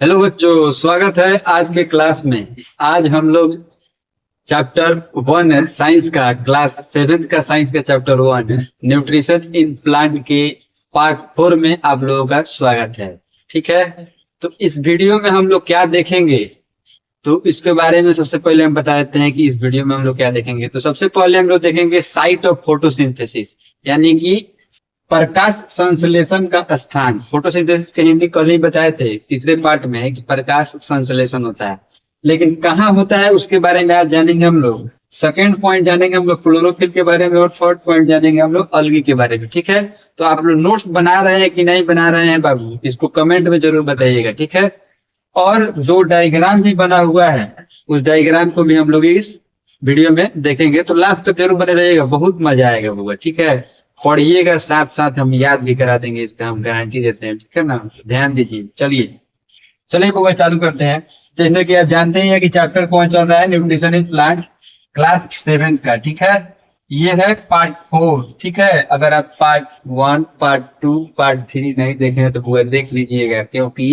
Hello बच्चों, स्वागत है आज के क्लास में। आज हम लोग चैप्टर 1 साइंस का क्लास 7th का साइंस का चैप्टर 1 न्यूट्रिशन इन प्लांट के पार्ट 4 में आप लोगों का स्वागत है। ठीक है, तो इस वीडियो में हम लोग क्या देखेंगे, तो इसके बारे में सबसे पहले हम बता देते हैं कि इस वीडियो में हम लोग क्या देखेंगे। तो सबसे पहले हम लोग देखेंगे साइट ऑफ फोटोसिंथेसिस, यानी कि प्रकाश संश्लेषण का स्थान। फोटोसिंथेसिस के हिंदी कल ही बताए थे तीसरे पार्ट में कि प्रकाश संश्लेषण होता है, लेकिन कहाँ होता है उसके बारे में आज जानेंगे हम लोग। सेकेंड पॉइंट जानेंगे हम लोग क्लोरोफिल के बारे में, और थर्ड पॉइंट जानेंगे हम लोग अलगी के बारे में। ठीक है, तो आप लोग नोट्स बना रहे हैं कि नहीं बना रहे हैं बाबू, इसको कमेंट में जरूर बताइएगा। ठीक है, और दो डायग्राम भी बना हुआ है, उस डायग्राम को भी हम लोग इस वीडियो में देखेंगे, तो लास्ट तक जरूर बने रहिएगा, बहुत मजा आएगा बाबू। ठीक है, पढ़िएगा साथ साथ हम याद भी करा देंगे, इसका हम गारंटी देते हैं। ठीक है ना, ध्यान दीजिए। चलिए बउआ चालू करते हैं। जैसे कि आप जानते ही हैं कि चैप्टर कौन चल रहा है, न्यूट्रिशन इन प्लांट क्लास 7 का। ठीक है, ये है पार्ट 4। ठीक है, अगर आप पार्ट 1, पार्ट 2, पार्ट 3 नहीं देखे हैं तो बुआ देख लीजिएगा, क्योंकि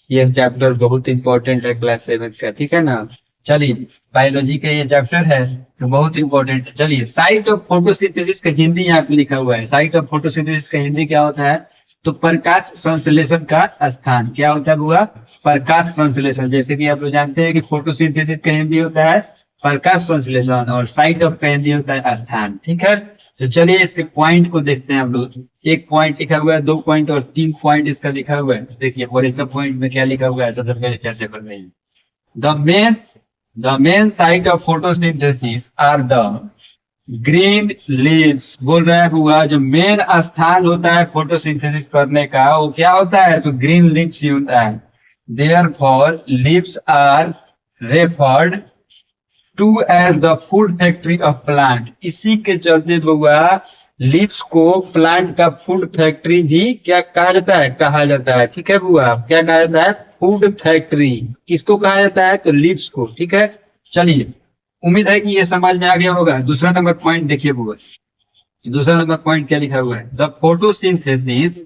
ये चैप्टर बहुत इंपॉर्टेंट है क्लास 7 का। ठीक है ना, चलिए बायोलॉजी का ये चैप्टर है तो बहुत इंपॉर्टेंट है। चलिए, साइट ऑफ फोटोसिंथेसिस का हिंदी यहाँ पे लिखा हुआ है। साइट ऑफ फोटोसिंथेसिस का हिंदी क्या होता है, तो प्रकाश संश्लेषण का स्थान। क्या होता है बुआ, प्रकाश संश्लेषण। जैसे कि आप लोग जानते हैं कि फोटोसिंथेसिस का हिंदी होता है प्रकाश संश्लेषण, और साइट ऑफ का हिंदी होता है स्थान। ठीक है, तो चलिए इसके पॉइंट को देखते हैं हम लोग। एक पॉइंट लिखा हुआ है, 2 पॉइंट और 3 पॉइंट इसका लिखा हुआ है। देखिए और एक पॉइंट में क्या लिखा हुआ है, सबसे पहले चर्चा कर रहे हैं। The main site of photosynthesis are the green leaves। बोल रहा है बुआ, जो मेन स्थान होता है फोटोसिंथेसिस करने का वो क्या होता है, तो ग्रीन लीव्स ही होता है। Therefore, leaves are referred to as the food factory of plant। इसी के चलते बुआ लीव्स को प्लांट का फूड फैक्ट्री भी क्या कहा जाता है, कहा जाता है। ठीक है बुआ, क्या कहा जाता है, फूड फैक्ट्री। किसको कहा जाता है, तो लीव्स को। ठीक है, चलिए उम्मीद है कि ये समझ में आ गया होगा। दूसरा नंबर पॉइंट देखिए बुआ, दूसरा नंबर पॉइंट क्या लिखा हुआ है, the photosynthesis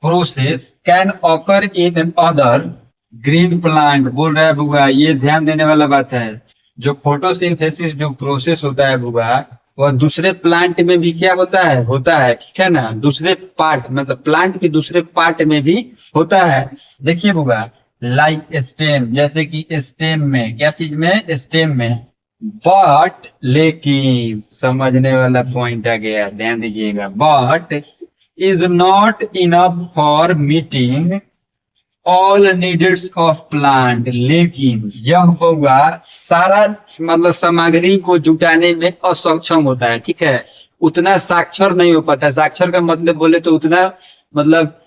process can occur in other green plant. बोल रहा है बुआ, ये ध्यान देने वाला बात है, जो फोटोसिंथेसिस जो प्रोसेस होता है बुआ, वह दूसरे प्लांट में भी क्या होता है, होता है। ठीक है ना, दूसरे पार्ट मतलब प्लांट के दूसरे पार्ट में भी होता है। देखिए बुआ, लाइक स्टेम, जैसे कि स्टेम में, क्या चीज में, स्टेम में। बट लेकिन, समझने वाला पॉइंट आ गया, ध्यान दीजिएगा। But is not enough for meeting all needs of plant. लेकिन यह बउआ सारा मतलब सामग्री को जुटाने में असक्षम होता है। ठीक है, उतना साक्षर नहीं हो पाता है। साक्षर का मतलब बोले तो उतना मतलब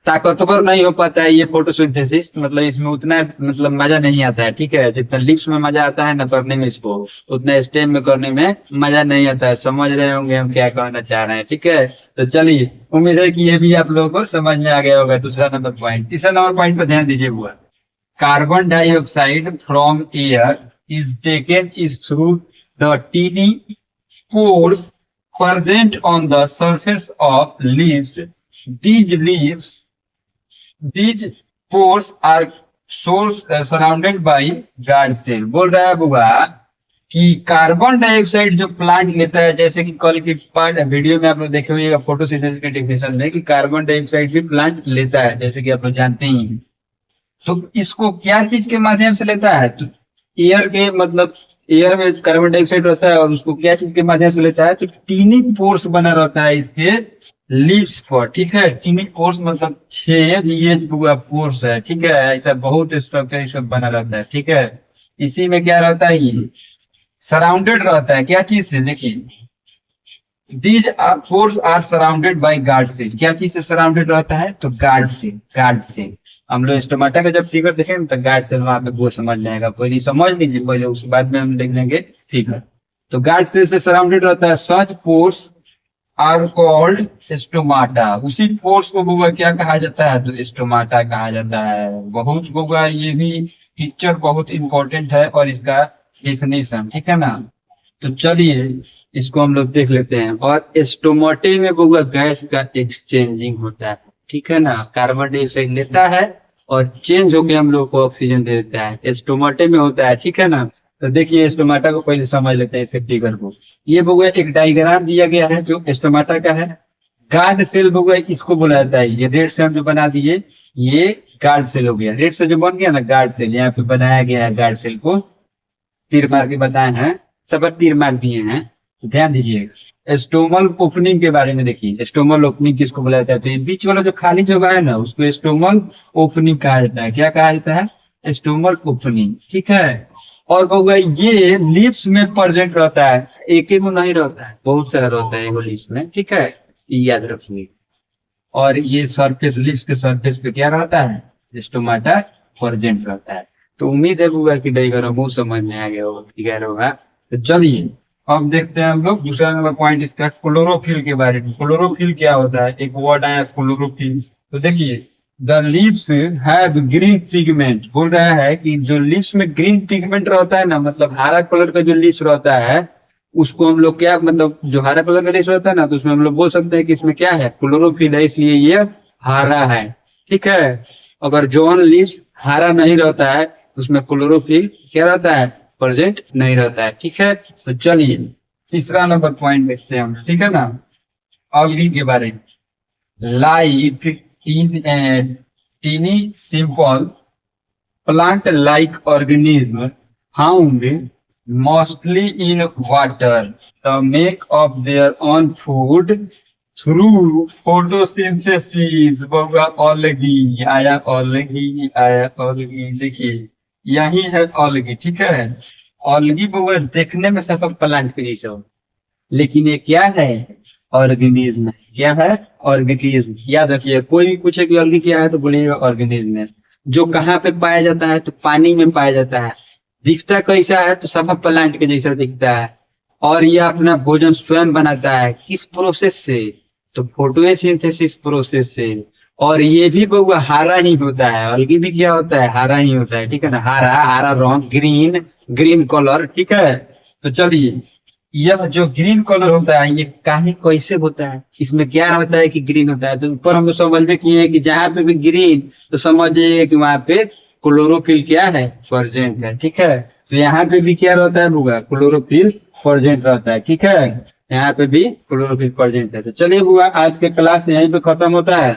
ताकतवर नहीं हो पाता है ये फोटोसिंथेसिस, मतलब इसमें उतना मतलब मजा नहीं आता है। ठीक है, जितना लिप्स में मजा आता है ना करने में, इसको उतना स्टेम में करने में मजा नहीं आता है। समझ रहे होंगे हम क्या कहना चाह रहे हैं। ठीक है, तो चलिए उम्मीद है कि ये भी आप लोगों को समझ में आ गया होगा। दूसरा नंबर पॉइंट, तीसरा नंबर पॉइंट पर ध्यान दीजिए हुआ, carbon dioxide from air is taken is through the tiny pores present on the surface of leaves। These pores are surrounded by guard cell। बोल रहा है बुआ कि कार्बन डाइऑक्साइड जो प्लांट लेता है, जैसे कि कल की पार्ट वीडियो में आप लोग देखे हुए फोटोसिंथेसिस के डेफिनेशन में कि कार्बन डाइऑक्साइड भी प्लांट लेता है, जैसे कि आप लोग जानते ही हैं। तो इसको क्या चीज के माध्यम से लेता है, तो एयर के मतलब एयर में कार्बन डाइऑक्साइड रहता है, और उसको क्या चीज के माध्यम से लेता है, तो टीनी पोर्स बना रहता है इसके लीव्स पर। ठीक है, टीनी पोर्स मतलब छेद, ये पूरा पोर्स है। ठीक है, ऐसा बहुत स्ट्रक्चर इसमें बना रहता है। ठीक है, इसी में क्या रहता है, ये सराउंडेड रहता है क्या चीज से, देखिए these pores are surrounded by guard cell. क्या चीज से सराउंडेड रहता है, तो गार्ड से। गार्ड से हम लोग स्टोमाटा का जब फिगर देखेंगे तो गार्ड सेल वहां पे वो समझ जाएगा, पहले समझ लीजिए पहले, उसके बाद में हम देख लेंगे फिगर। तो गार्ड सेल से सराउंडेड रहता है। सच पोर्स आर कॉल्ड स्टोमाटा। उसी पोर्स को बुआ क्या कहा जाता है, तो स्टोमाटा कहा जाता है। बहुत बुआ ये भी पिक्चर बहुत इंपॉर्टेंट है और इसका डेफिनेशन। ठीक है ना, तो चलिए इसको हम लोग देख लेते हैं। और स्टोमाटे में बुआ गैस का एक्सचेंजिंग होता है। ठीक है ना, कार्बन डाइऑक्साइड लेता है और चेंज होके हम लोग को ऑक्सीजन दे देता है, स्टोमाटे में होता है, ठीक है ना। तो देखिए स्टोमाटा को पहले समझ लेते हैं इसके फिगर को। ये बउआ एक डायग्राम दिया गया है जो स्टोमाटा का है। गार्ड सेल बउआ इसको बोला जाता है, ये रेड से हम जो बना दिए ये गार्ड सेल हो गया, रेड से जो बन गया ना गार्ड सेल, यहाँ पे बनाया गया है गार्ड सेल को, तीर मार के बताए हैं, सब तीर मार दिए हैं, तो ध्यान दीजिएगा। स्टोमल ओपनिंग के बारे में देखिए, स्टोमल ओपनिंग किसको बोला जाता है, तो ये बीच वाला जो खाली जगह है ना उसको स्टोमल ओपनिंग कहा जाता है। क्या कहा जाता है, स्टोमल ओपनिंग, ठीक है। और बउआ ये लिप्स में प्रेजेंट रहता है, एक एक नहीं रहता है, बहुत सारा रहता है एगो लिप्स में, ठीक है, याद रखिए। और ये सरफेस, लिप्स के सरफेस पे क्या रहता है, स्टोमाटा प्रेजेंट रहता है। तो उम्मीद है बउआ कि डायग्राम बहुत समझ में आ गया होगा, ठीक है। तो चलिए अब देखते हैं हम लोग दूसरा नंबर पॉइंट इसका, क्लोरोफिल के बारे में। क्लोरोफिल क्या होता है, एक वर्ड आया क्लोरोफिल। तो देखिए the lips have green pigment, बोल रहा है कि जो लिप्स में ग्रीन पिगमेंट रहता है ना, मतलब हरा कलर का जो लिप्स रहता है उसको हम लोग क्या, मतलब जो हरा कलर का लिप्स रहता है ना, तो उसमें हम लोग बोल सकते हैं कि इसमें क्या है, क्लोरोफिल है, इसलिए ये हरा है, ठीक है। अगर जॉन लिप्स हरा नहीं रहता है उसमें क्लोरोफिल क्या रहता है, प्रेजेंट नहीं रहता है, ठीक है। तो चलिए तीसरा नंबर पॉइंट देखते हैं हम, ठीक है ना, ऑर्गेनिक के बारे में। Like tiny simple plant like organism found mostly in water the make of their own food through photosynthesis. बउआ ऑलगी आया, ऑलगी आया, ऑलगी, देखिए यही है ऑलगी, ठीक है। ऑलगी बउआ देखने में सब प्लांट के जैसा हो, लेकिन ये क्या है, ऑर्गेनिज्म। क्या है, ऑर्गेनिज्म। याद रखिए कोई भी पूछे कि ऑलगी क्या है तो बोलिएगा ऑर्गेनिज्म है। जो कहाँ पे पाया जाता है, तो पानी में पाया जाता है। दिखता कैसा है, तो सब प्लांट के जैसा दिखता है। और यह अपना भोजन स्वयं बनाता है, किस प्रोसेस से, तो फोटोसिंथेसिस प्रोसेस से। और ये भी बउआ हरा ही होता है, अलगी भी क्या होता है, हरा ही होता है, ठीक है ना। हरा, हरा रंग, ग्रीन, ग्रीन कलर, ठीक है। तो चलिए यह जो ग्रीन कलर होता है ये काहे कैसे होता है, इसमें क्या होता है कि ग्रीन होता है। तो ऊपर हम लोग समझ में किए कि जहाँ पे भी ग्रीन तो समझिए कि वहां पे क्लोरोफिल क्या है, प्रेजेंट है, ठीक है। तो यहाँ पे भी क्या रहता है बुआ, क्लोरोफिल प्रेजेंट रहता है, ठीक है। यहाँ पे भी क्लोरोफिल प्रेजेंट है। तो चलिए बुआ आज के क्लास यहीं पे खत्म होता है।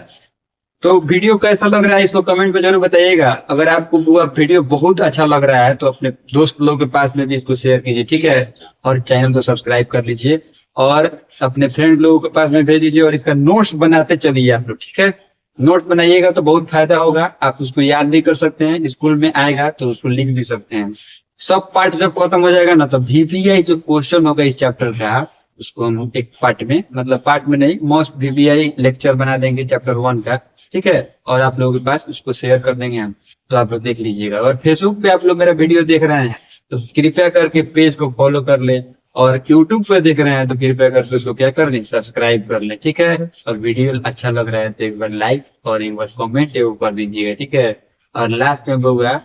तो वीडियो कैसा लग रहा है इसको कमेंट में जरूर बताइएगा। अगर आपको बुआ वीडियो बहुत अच्छा लग रहा है तो अपने दोस्त लोगों के पास में भी इसको शेयर कीजिए, ठीक है। और चैनल को सब्सक्राइब कर लीजिए और अपने फ्रेंड लोगों के पास में भेज दीजिए। और इसका नोट्स बनाते चलिए आप लोग, ठीक है। नोट्स बनाइएगा तो बहुत फायदा होगा, आप उसको याद भी कर सकते हैं, स्कूल में आएगा तो उसको लिख भी सकते हैं। सब पार्ट जब खत्म हो जाएगा ना तो VPI जो क्वेश्चन होगा इस चैप्टर का उसको हम एक पार्ट में, मतलब पार्ट में नहीं, मोस्ट VPI लेक्चर बना देंगे चैप्टर 1 का, ठीक है। और आप लोगों के पास उसको शेयर कर देंगे हम, तो आप लोग देख लीजिएगा। और फेसबुक पे आप लोग मेरा वीडियो देख रहे हैं तो कृपया करके पेज को फॉलो कर ले। और यूट्यूब पे देख रहे हैं तो कृपया करके उसको क्या कर लें, सब्सक्राइब कर लें, ठीक है। और वीडियो अच्छा लग रहा है तो एक बार लाइक और एक बार कमेंट एवं कर दीजिएगा, ठीक है। और लास्ट में बउआ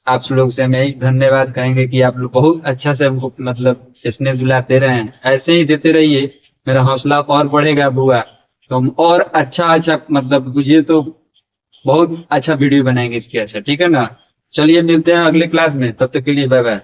आप लोग से मैं एक धन्यवाद कहेंगे कि आप लोग बहुत अच्छा से हमको मतलब स्नेह दुलार दे रहे हैं, ऐसे ही देते रहिए, मेरा हौसला और बढ़ेगा बुआ। तो हम और अच्छा मतलब बुझिए तो बहुत अच्छा वीडियो बनाएंगे इसके, अच्छा, ठीक है ना। चलिए मिलते हैं अगले क्लास में, तब तक के लिए बाय बाय।